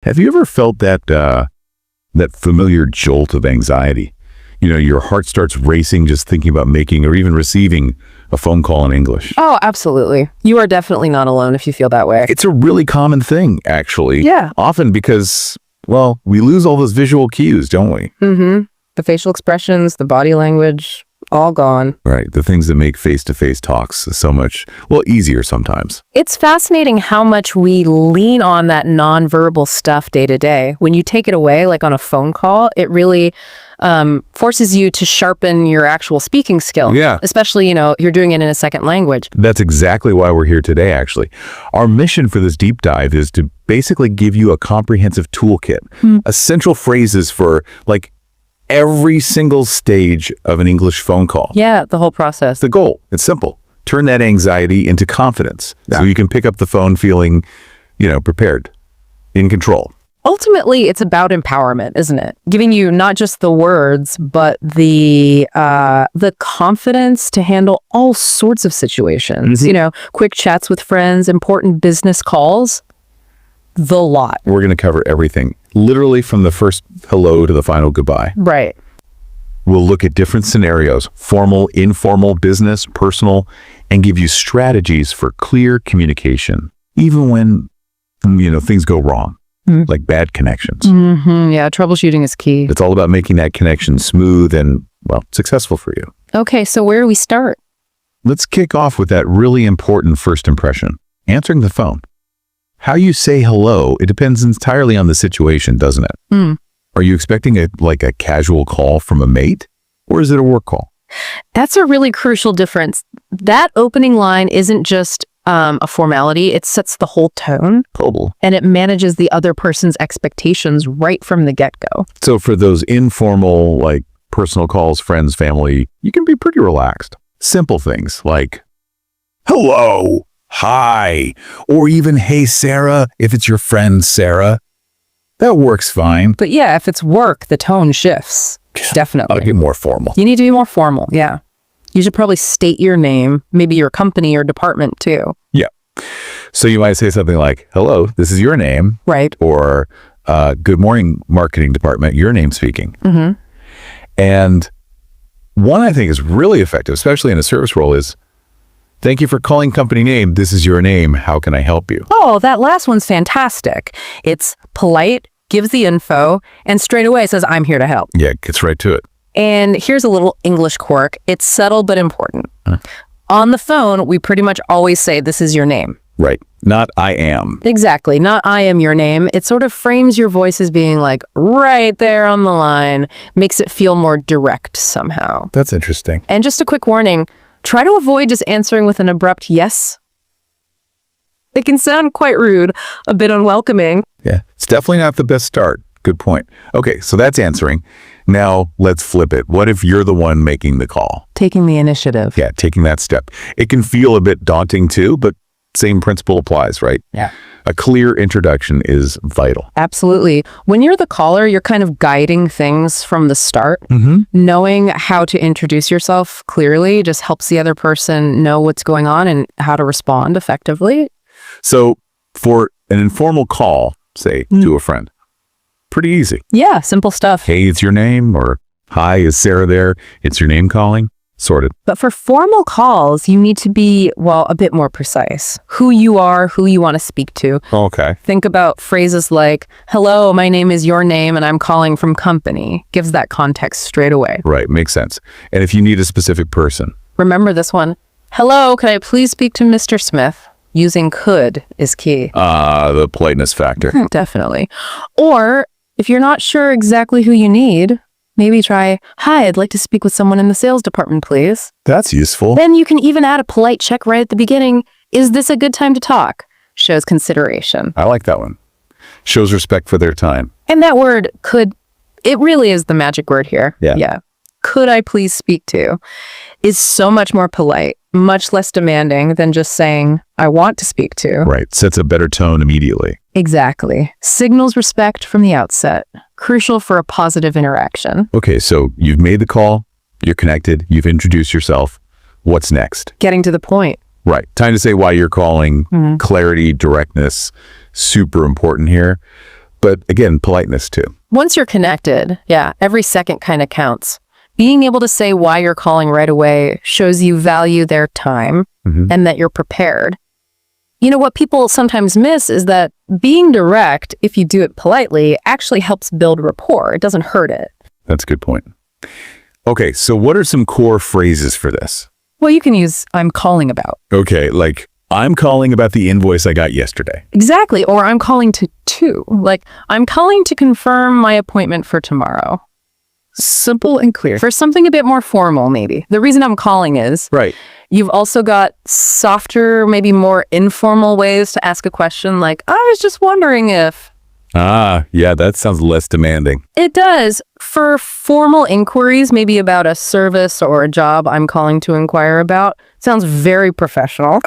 Have you ever felt that familiar jolt of anxiety? Your heart starts racing just thinking about making or even receiving a phone call in English. Oh, absolutely. You are definitely not alone if you feel that way. It's a really common thing, actually. Yeah. Often because, well, we lose all those visual cues, don't we? Mm-hmm. The facial expressions, the body language, all gone. Right. The things that make face-to-face talks so much, well, easier sometimes. It's fascinating how much we lean on that nonverbal stuff day to day. When you take it away, like on a phone call, it really forces you to sharpen your actual speaking skill. Yeah. Especially, you're doing it in a second language. That's exactly why we're here today, actually. Our mission for this deep dive is to basically give you a comprehensive toolkit, essential phrases for, like, every single stage of an English phone call. Yeah, the whole process. The goal, it's simple. Turn that anxiety into confidence so you can pick up the phone feeling, prepared, in control. Ultimately, it's about empowerment, isn't it? Giving you not just the words, but the confidence to handle all sorts of situations. Quick chats with friends, important business calls, the lot. We're going to cover everything, literally from the first hello to the final goodbye. Right. We'll look at different scenarios, formal, informal, business, personal, and give you strategies for clear communication, even when, things go wrong. Like bad connections. Yeah, troubleshooting is key. It's all about making that connection smooth and, well, successful for you. Okay, so where do we start? Let's kick off with that really important first impression, answering the phone. How you say hello, it depends entirely on the situation, doesn't it? Are you expecting a casual call from a mate, or is it a work call? That's a really crucial difference. That opening line isn't just a formality. It sets the whole tone. Global. And it manages the other person's expectations right from the get-go. So for those informal, personal calls, friends, family, you can be pretty relaxed. Simple things like, hello, hi, or even, hey, Sarah, if it's your friend, Sarah. That works fine. But yeah, if it's work, the tone shifts. Definitely. I'll get more formal. You need to be more formal, yeah. You should probably state your name, maybe your company or department too. Yeah. So you might say something like, hello, this is your name. Right. Or good morning, marketing department, your name speaking. And one I think is really effective, especially in a service role, is thank you for calling company name. This is your name. How can I help you? Oh, that last one's fantastic. It's polite, gives the info, and straight away says, I'm here to help. Yeah, gets right to it. And here's a little English quirk. It's subtle but important. On the phone, we pretty much always say, this is your name. Right. Not I am. Exactly. Not I am your name. It sort of frames your voice as being like right there on the line, makes it feel more direct somehow. That's interesting. And just a quick warning, try to avoid just answering with an abrupt yes. It can sound quite rude, a bit unwelcoming. Yeah, it's definitely not the best start. Good point. Okay, so that's answering. Now let's flip it. What if you're the one making the call? Taking the initiative. Yeah, taking that step. It can feel a bit daunting too, but same principle applies, right? Yeah. A clear introduction is vital. Absolutely. When you're the caller, you're kind of guiding things from the start. Knowing how to introduce yourself clearly just helps the other person know what's going on and how to respond effectively. So for an informal call, say, to a friend, pretty easy. Yeah, simple stuff. Hey, it's your name, or hi, is Sarah there? It's your name calling. Sorted. But for formal calls, you need to be, well, a bit more precise. Who you are, who you want to speak to. Okay. Think about phrases like, hello, my name is your name and I'm calling from company. Gives that context straight away. Right, makes sense. And if you need a specific person. Remember this one. Hello, could I please speak to Mr. Smith? Using could is key. The politeness factor. Definitely. Or if you're not sure exactly who you need, maybe try, hi, I'd like to speak with someone in the sales department, please. That's useful. Then you can even add a polite check right at the beginning. Is this a good time to talk? Shows consideration. I like that one. Shows respect for their time. And that word could, it really is the magic word here. Yeah. Could I please speak to is so much more polite, much less demanding than just saying, I want to speak to. Right. Sets a better tone immediately. Exactly. Signals respect from the outset. Crucial for a positive interaction. Okay, so you've made the call, you're connected, you've introduced yourself. What's next? Getting to the point. Right. Time to say why you're calling. Clarity, directness, super important here. But again, politeness too. Once you're connected, yeah, every second kind of counts. Being able to say why you're calling right away shows you value their time and that you're prepared. You know, what people sometimes miss is that being direct, if you do it politely, actually helps build rapport. It doesn't hurt it. That's a good point. Okay, so what are some core phrases for this? Well, you can use I'm calling about. Okay, like I'm calling about the invoice I got yesterday. Exactly. Or I'm calling to like I'm calling to confirm my appointment for tomorrow. Simple and clear. For something a bit more formal, maybe. The reason I'm calling is Right. you've also got softer, maybe more informal ways to ask a question like, I was just wondering if. Ah, yeah, that sounds less demanding. It does. For formal inquiries, maybe about a service or a job I'm calling to inquire about, sounds very professional.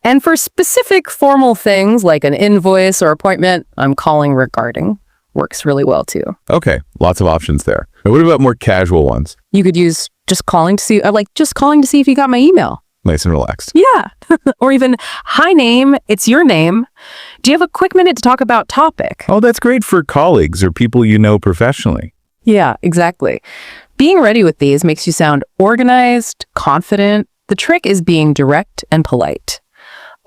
And for specific formal things like an invoice or appointment, I'm calling regarding. Works really well too. Okay, lots of options there. And what about more casual ones? You could use just calling to see if you got my email. Nice and relaxed. Yeah. Or even, hi name, it's your name. Do you have a quick minute to talk about topic? Oh, that's great for colleagues or people you know professionally. Yeah, exactly. Being ready with these makes you sound organized, confident. The trick is being direct and polite.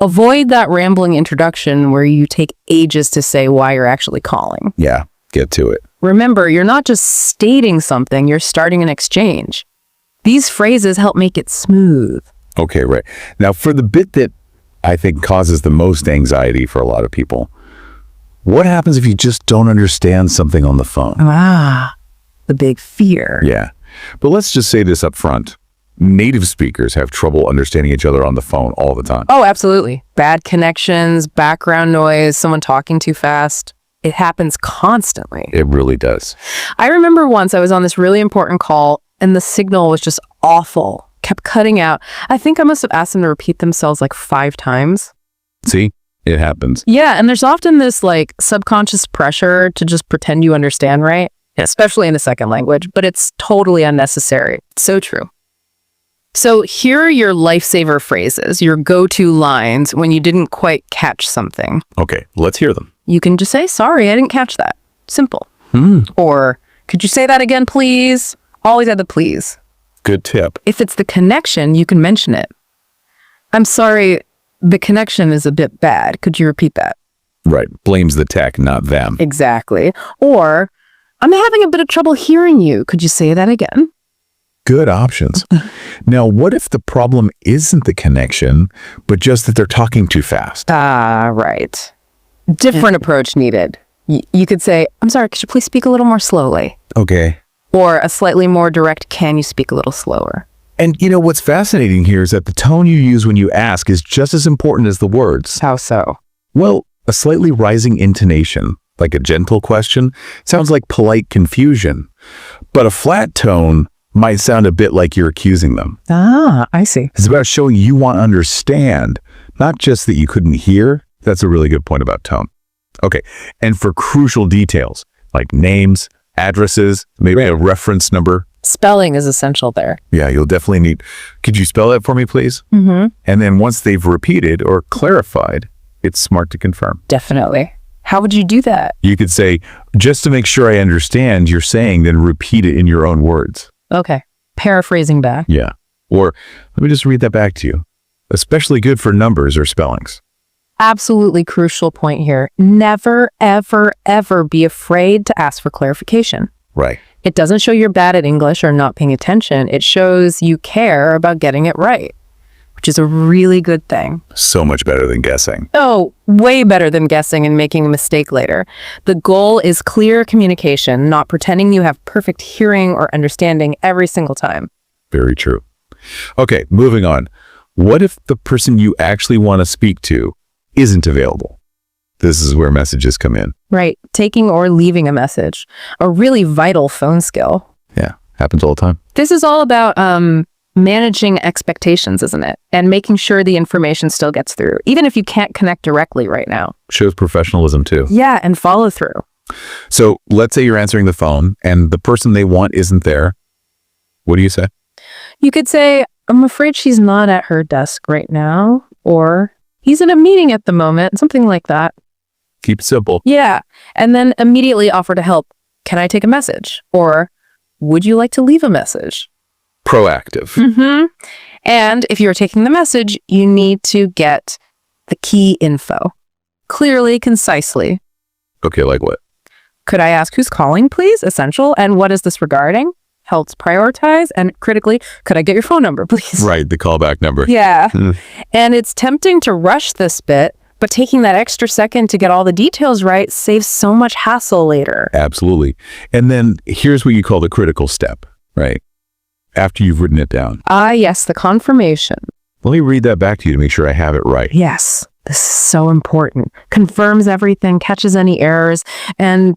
Avoid that rambling introduction where you take ages to say why you're actually calling. Yeah, get to it. Remember, you're not just stating something, you're starting an exchange. These phrases help make it smooth. Okay, right. Now, for the bit that I think causes the most anxiety for a lot of people, what happens if you just don't understand something on the phone? Ah, the big fear. Yeah, but let's just say this up front. Native speakers have trouble understanding each other on the phone all the time. Oh, absolutely. Bad connections, background noise, someone talking too fast. It happens constantly. It really does. I remember once I was on this really important call and the signal was just awful, kept cutting out. I think I must have asked them to repeat themselves like 5 times. See, it happens. Yeah, and there's often this like subconscious pressure to just pretend you understand, right? Especially in a second language, but it's totally unnecessary. So true. So here are your lifesaver phrases, your go-to lines when you didn't quite catch something. Okay, let's hear them. You can just say, sorry, I didn't catch that. Simple. Or, could you say that again, please? Always add the please. Good tip. If it's the connection, you can mention it. I'm sorry, the connection is a bit bad. Could you repeat that? Right. Blames the tech, not them. Exactly. Or, I'm having a bit of trouble hearing you. Could you say that again? Good options. Now, what if the problem isn't the connection, but just that they're talking too fast? Ah, right. Different approach needed. You could say, I'm sorry, could you please speak a little more slowly? Okay. Or a slightly more direct, can you speak a little slower? And you know, what's fascinating here is that the tone you use when you ask is just as important as the words. How so? Well, a slightly rising intonation, like a gentle question, sounds like polite confusion. But a flat tone might sound a bit like you're accusing them. Ah, I see. It's about showing you want to understand, not just that you couldn't hear. That's a really good point about tone. Okay, and for crucial details, like names, addresses, maybe a reference number. Spelling is essential there. Yeah, you'll definitely need, could you spell that for me, please? And then once they've repeated or clarified, it's smart to confirm. Definitely. How would you do that? You could say, just to make sure I understand you're saying, then repeat it in your own words. Okay. Paraphrasing back. Yeah. Or let me just read that back to you. Especially good for numbers or spellings. Absolutely crucial point here. Never, ever, ever be afraid to ask for clarification. Right. It doesn't show you're bad at English or not paying attention. It shows you care about getting it right, which is a really good thing. So much better than guessing. Oh, way better than guessing and making a mistake later. The goal is clear communication, not pretending you have perfect hearing or understanding every single time. Very true. Okay, moving on. What if the person you actually want to speak to isn't available? This is where messages come in. Right. Taking or leaving a message, a really vital phone skill. Yeah, happens all the time. This is all about managing expectations, isn't it? And making sure the information still gets through, even if you can't connect directly right now. Shows professionalism too. Yeah, and follow through. So let's say you're answering the phone and the person they want isn't there. What do you say? You could say, I'm afraid she's not at her desk right now, or he's in a meeting at the moment, something like that. Keep it simple. Yeah. And then immediately offer to help. Can I take a message? Or would you like to leave a message? Proactive. And if you're taking the message, you need to get the key info clearly, concisely. Okay, like what? Could I ask who's calling, please? Essential. And what is this regarding? Helps prioritize. And critically, could I get your phone number, please? Right, the callback number. Yeah. And it's tempting to rush this bit, but taking that extra second to get all the details right saves so much hassle later. Absolutely. And then here's what you call the critical step, right? After you've written it down. Yes, the confirmation. Let me read that back to you to make sure I have it right. Yes, this is so important. Confirms everything, catches any errors, and,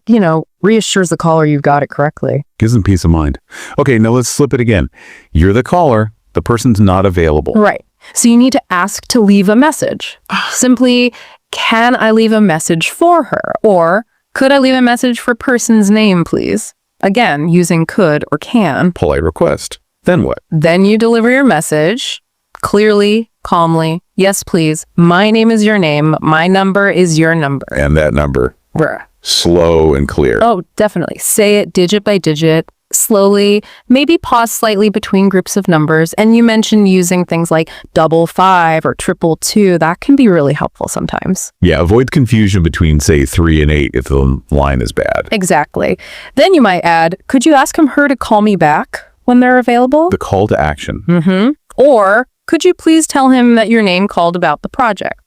reassures the caller you've got it correctly. Gives them peace of mind. Okay, now let's flip it again. You're the caller. The person's not available. Right. So you need to ask to leave a message. Simply, can I leave a message for her? Or could I leave a message for person's name, please? Again, using could or can. Polite request. Then what? Then you deliver your message clearly, calmly. Yes, please. My name is your name. My number is your number. And that number. Bruh. Slow and clear. Oh, definitely. Say it digit by digit, slowly, maybe pause slightly between groups of numbers. And you mentioned using things like 555 or 222. That can be really helpful sometimes. Yeah, avoid confusion between, say, 3 and 8 if the line is bad. Exactly. Then you might add, could you ask her to call me back when they're available? The call to action. Or could you please tell him that your name called about the project?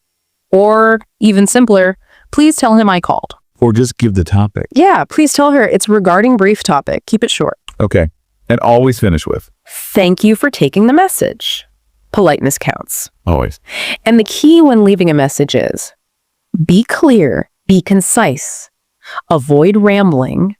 Or even simpler, please tell him I called. Or just give the topic. Yeah, please tell her it's regarding brief topic. Keep it short. Okay. And always finish with. Thank you for taking the message. Politeness counts. Always. And the key when leaving a message is be clear, be concise, avoid rambling,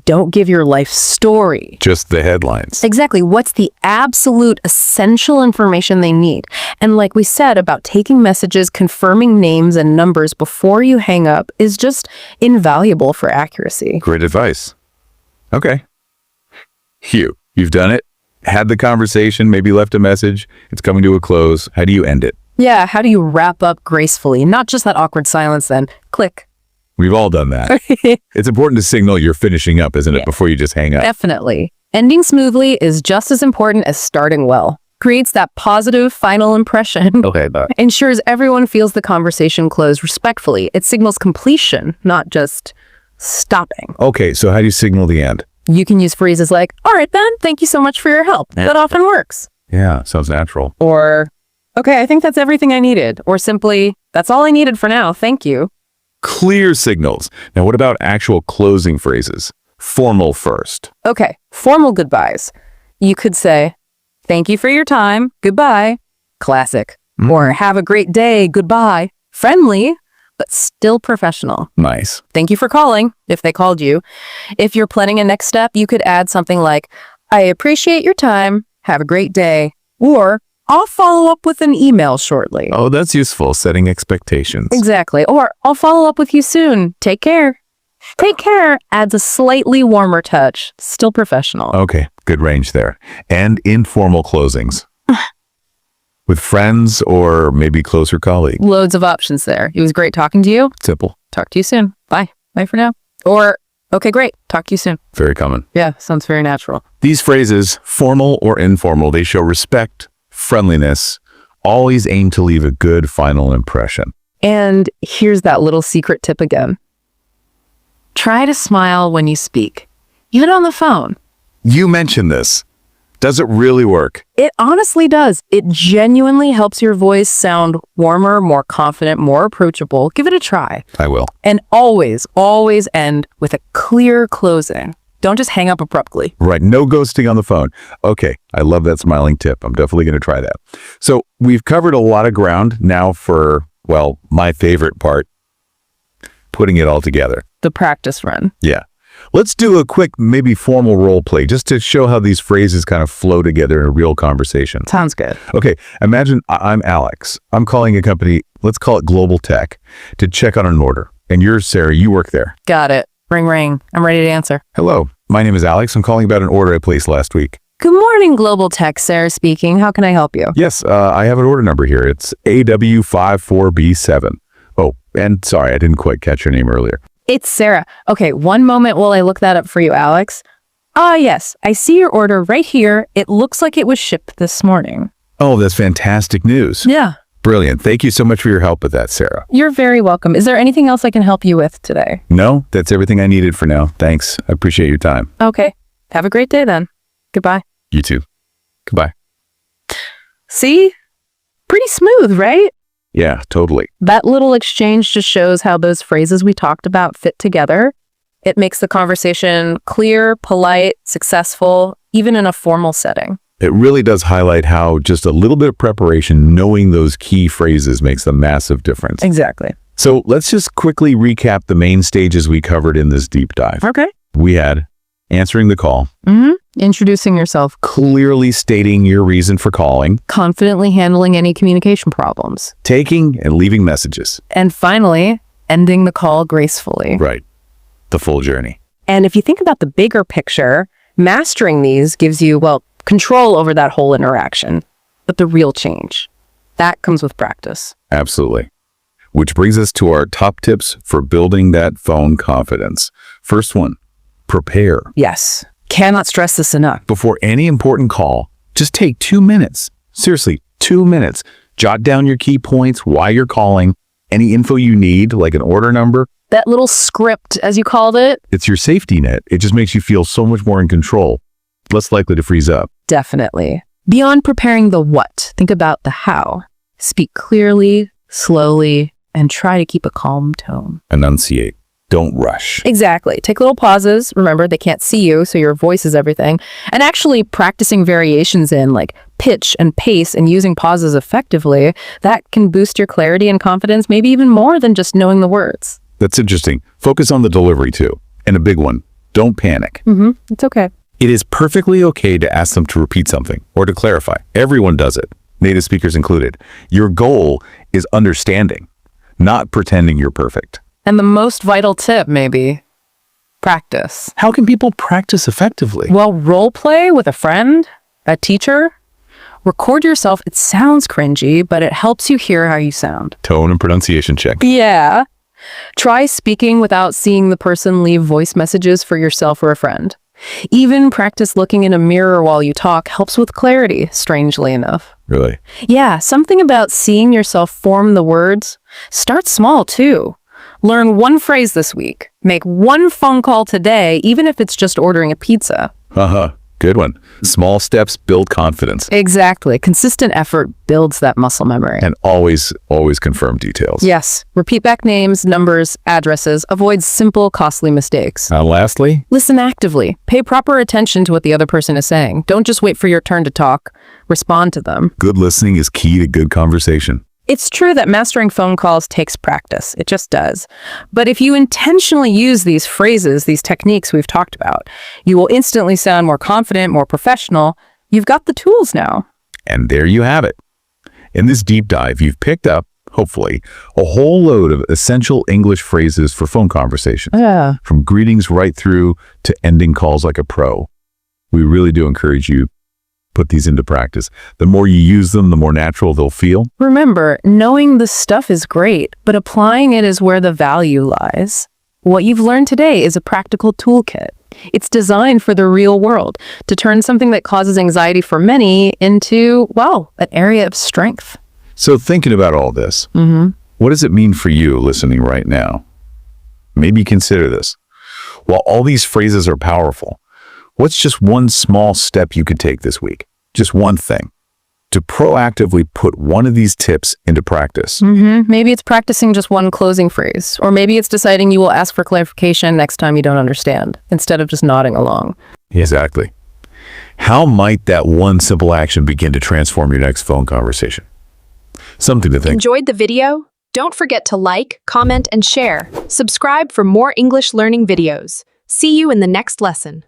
don't give your life story. Just the headlines. Exactly. What's the absolute essential information they need? And like we said about taking messages, confirming names and numbers before you hang up is just invaluable for accuracy. Great advice. Okay. You've done it. Had the conversation, maybe left a message. It's coming to a close. How do you end it? Yeah, how do you wrap up gracefully? Not just that awkward silence then. Click. We've all done that. It's important to signal you're finishing up, isn't it, before you just hang up? Definitely. Ending smoothly is just as important as starting well. Creates that positive final impression. Okay, but Ensures everyone feels the conversation closed respectfully. It signals completion, not just stopping. okay, so how do you signal the end? You can use phrases like, all right then, thank you so much for your help. That often works. Yeah, sounds natural. Or, okay, I think that's everything I needed. Or simply, that's all I needed for now. Thank you. Clear signals. Now, what about actual closing phrases? Formal first. Okay, formal goodbyes. You could say, thank you for your time. Goodbye. Classic. Or have a great day. Goodbye. Friendly, but still professional. Nice. Thank you for calling, if they called you. If you're planning a next step, you could add something like, I appreciate your time. Have a great day. Or, I'll follow up with an email shortly. Oh, that's useful. Setting expectations. Exactly. Or, I'll follow up with you soon. Take care. Take care adds a slightly warmer touch. Still professional. Okay, good range there. And informal closings. With friends or maybe closer colleagues. Loads of options there. It was great talking to you. Simple. Talk to you soon. Bye. Bye for now. Or, okay, great. Talk to you soon. Very common. Yeah, sounds very natural. These phrases, formal or informal, they show respect, friendliness, always aim to leave a good final impression. And here's that little secret tip again. Try to smile when you speak, even on the phone. You mentioned this. Does it really work? It honestly does. It genuinely helps your voice sound warmer, more confident, more approachable. Give it a try. I will. And always, always end with a clear closing. Don't just hang up abruptly. Right. No ghosting on the phone. Okay. I love that smiling tip. I'm definitely going to try that. So we've covered a lot of ground now for, well, my favorite part, putting it all together. The practice run. Yeah. Let's do a quick, maybe formal role play just to show how these phrases kind of flow together in a real conversation. Sounds good. Okay, imagine I'm Alex. I'm calling a company, let's call it Global Tech, to check on an order. And you're Sarah, you work there. Got it. Ring, ring. I'm ready to answer. Hello, my name is Alex. I'm calling about an order I placed last week. Good morning, Global Tech. Sarah speaking. How can I help you? Yes, I have an order number here. It's AW54B7. Oh, And sorry, I didn't quite catch your name earlier. It's Sarah. Okay, one moment while I look that up for you, Alex. Ah, yes, I see your order right here. It looks like it was shipped this morning. Oh, that's fantastic news. Yeah. Brilliant. Thank you so much for your help with that, Sarah. You're very welcome. Is there anything else I can help you with today? No, that's everything I needed for now. Thanks. I appreciate your time. Okay. Have a great day then. Goodbye. You too. Goodbye. See? Pretty smooth, right? Yeah, totally. That little exchange just shows how those phrases we talked about fit together. It makes the conversation clear, polite, successful, even in a formal setting. It really does highlight how just a little bit of preparation, knowing those key phrases makes a massive difference. Exactly. So let's just quickly recap the main stages we covered in this deep dive. Okay. We had answering the call, Introducing yourself, clearly stating your reason for calling, confidently handling any communication problems, taking and leaving messages. and finally, ending the call gracefully. Right. The full journey. And if you think about the bigger picture, mastering these gives you, well, control over that whole interaction. But the real change, that comes with practice. Absolutely. Which brings us to our top tips for building that phone confidence. First one, prepare. Yes. Cannot stress this enough. Before any important call, just take 2 minutes. Seriously, 2 minutes. Jot down your key points, why you're calling, any info you need, like an order number. That little script, as you called it. It's your safety net. It just makes you feel so much more in control, less likely to freeze up. Definitely. Beyond preparing the what, think about the how. Speak clearly, slowly, and try to keep a calm tone. Enunciate. Don't rush. Exactly. Take little pauses. Remember, they can't see you, so your voice is everything. And actually practicing variations in like pitch and pace and using pauses effectively, that can boost your clarity and confidence, maybe even more than just knowing the words. That's interesting. Focus on the delivery too. And a big one, don't panic. It's okay. It is perfectly okay to ask them to repeat something or to clarify. Everyone does it, native speakers included. Your goal is understanding, not pretending you're perfect. And the most vital tip, maybe, practice. How can people practice effectively? Well, role play with a friend, a teacher. Record yourself. It sounds cringy, but it helps you hear how you sound. Tone and pronunciation check. Yeah. Try speaking without seeing the person leave voice messages for yourself or a friend. Even practice looking in a mirror while you talk helps with clarity, strangely enough. Really? Yeah, something about seeing yourself form the words. Start small, too. Learn one phrase this week. Make one phone call today, even if it's just ordering a pizza. Good one. Small steps build confidence. Exactly. Consistent effort builds that muscle memory. And always confirm details. Yes. Repeat back names, numbers, addresses. Avoid simple, costly mistakes. And lastly, Listen actively. Pay proper attention to what the other person is saying. Don't just wait for your turn to talk. Respond to them. good listening is key to good conversation. It's true that mastering phone calls takes practice. It just does. But if you intentionally use these phrases, these techniques we've talked about, you will instantly sound more confident, more professional. You've got the tools now. And there you have it. In this deep dive, you've picked up, hopefully, a whole load of essential English phrases for phone conversations. Yeah. From greetings right through to ending calls like a pro. We really do encourage you put these into practice. The more you use them, the more natural they'll feel. Remember, knowing the stuff is great, but applying it is where the value lies. What you've learned today is a practical toolkit. It's designed for the real world to turn something that causes anxiety for many into, well, an area of strength. So thinking about all this, what does it mean for you listening right now? Maybe consider this. While all these phrases are powerful, what's just one small step you could take this week? Just one thing. To proactively put one of these tips into practice. Maybe it's practicing just one closing phrase, or maybe it's deciding you will ask for clarification next time you don't understand, instead of just nodding along. Exactly. How might that one simple action begin to transform your next phone conversation? Something to think. Enjoyed the video? Don't forget to like, comment, and share. Subscribe for more English learning videos. See you in the next lesson.